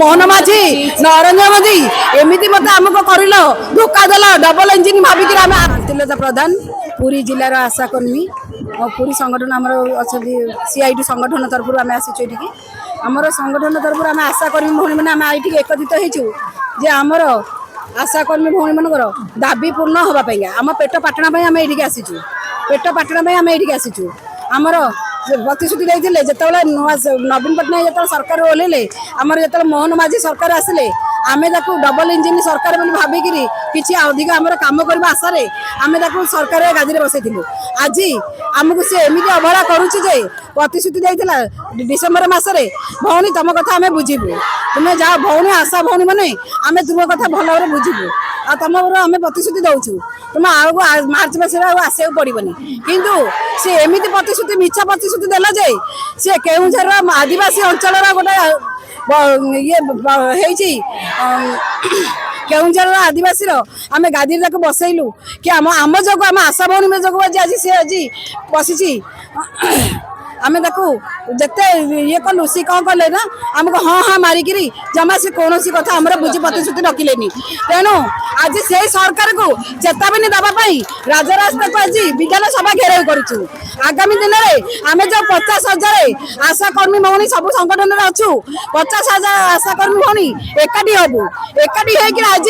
मोहन माझी नरेंद्र मोदी एमती मत आमको कर धोखा देल डबल इंजिन भाविक तिलोता प्रधान पुरी जिलार आशाकर्मी और पुरी संगठन आम अच्छा सीआईटी संगठन तरफ आम आसीचु ये आमर संगठन तरफ आम आशाकर्मी भौणी मैंने आम ये एकत्रित होती आमर आशाकर्मी भौणी मनकर दाबी पूर्ण होगापाई आम पेट पाटना आम ये आसीचु पेट पाटना आम ये आसीचु आमर प्रतिश्रुति देते जो नवीन पट्टनायक जो सरकार ओह्लैले आमर जो मोहन माझी सरकार आसिले आमे डबल इंजिन सरकार भाविक किसी अधिक आम कम करने आशा आम सरकार गादी में बसई आज आमको सी एमती अवहेला करुचे प्रतिश्रुति देता डिसेम्बर मसरे भौणी तुम कथा आम बुझीबू तुम्हें जाओ भौणी आशा भौणी मैंने आम तुम कथा भल भाव बुझीबू आ तुम आम प्रतिश्रुति दौचु तुम आगे मार्च मसरे आसा पड़ोनी किंतु सी एमती प्रतिश्रुति मिछा प्रतिश्रुति देला जे सी केउझर आदिवासी अंचल गोटे ये केउझर आदिवासी आम गादी बसैलु कि आम जो आम आशा भौणी जो आज सी आज बसी आम जिते ये कलु सी कौन कले ना आमको हाँ हाँ मारिक जमा से कौन कथा आम बुझी प्रतिश्रुति रखिले तेणु आज से सरकार को चेतावनी दवापाई राजरास्ता को आज विधानसभा घेराव करूँ आगामी दिन में आम जो 50,000 आशाकर्मी भौणी सब संगठन में अच्छु 50,000 आशाकर्मी भौणी एकाठी हबू एकाठी होकर आज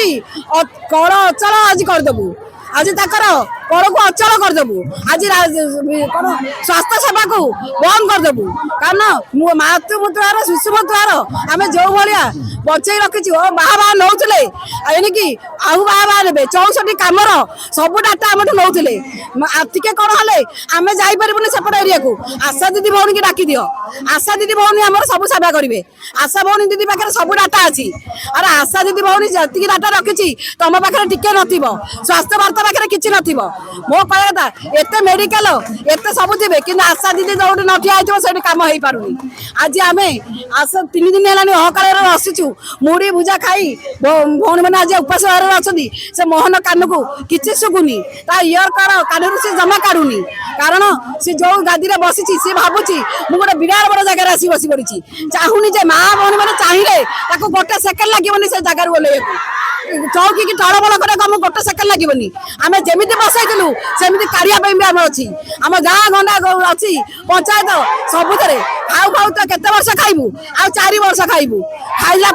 कल अचल आज करदेबू आज तकर कल को अचल करदेबू आज स्वास्थ्य सेवा को बंद करदेबू कारण मातृमृत्युहार शिशु मृत्युहार आम जो भाया बचे रखी बाहा नौले एणिकी आहू बाहा ने 64 कमर सब डाटा आम नौले टे कौन हेले आम जापरूनी सेपट एरिया को आशा दीदी भौणी की डाक दियो आशा दीदी भौणी आम सब सेवा करेंगे आशा भौणी दीदी पाखे सब डाटा अच्छी अरे आशा दीदी भौणी जी डाटा रखी तुम पाखे टिके न स्वास्थ्य वार्ता पाखे किसी न मो कह कथा एत मेडिकल एत सब थे कि आशा दीदी जो न ठिया से कम हो पारुनी आज आम आशा 3 दिन है अहकाल बसीचु मुड़ी भुजा खाई भौणी मैंने आज उपास अच्छा से मोहन कान को किसी शुभुनी इयर कान से जमा काढ़ुनी कारण सी जो गादी में बसी सी भावुची मुझे गोटे विराट बड़ जगह आसी बस पड़ी चाहूनी जे माँ भौणी मैंने चाहिए गोटे सेकेंड लगे से जगार ओह्लैया चौकी की टड़बल कर गोटे सेकेंड लगे आम जमी बसईलु सेमती काढ़ा आम अच्छी आम गाँ गंडा अच्छी पंचायत सबुत खाऊ खाऊ तो केते वर्ष खाइबू आ 4 वर्ष खाइबू खाइला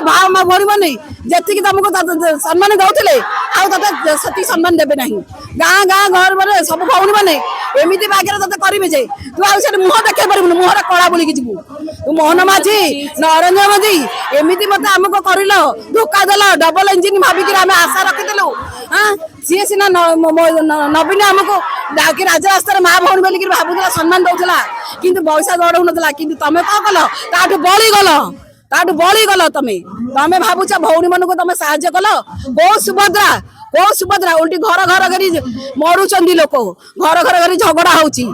भाव भौणी मैंने जी तुमको सम्मान दौले आते सम्मान देवे ना गाँ गाँ घर मैंने सब भौणी मैंने एमती बागे ते करेंगे तू आज मुह देखे पारू मुहर कला बोलिकी जीवु तू मोहन माझी नरेंद्र मोदी एमती मत आमको कर धोखा देल डबल इंजिन भाविक आम आशा रखीलु हाँ सी सीना नवीन आमको डाकी राजरास्तार माँ भौणी बोलिक भावुला सम्मान दौला किंतु पैसा दौड़ ना कि तुम कौन कल ताठू बड़ी गल तुम भावुच भौणी मन को तुम साहाଯ୍य कल कौ सुभद्रा उल्टी घर घर कर मरुंच लोक घर घर कर झगड़ा होची।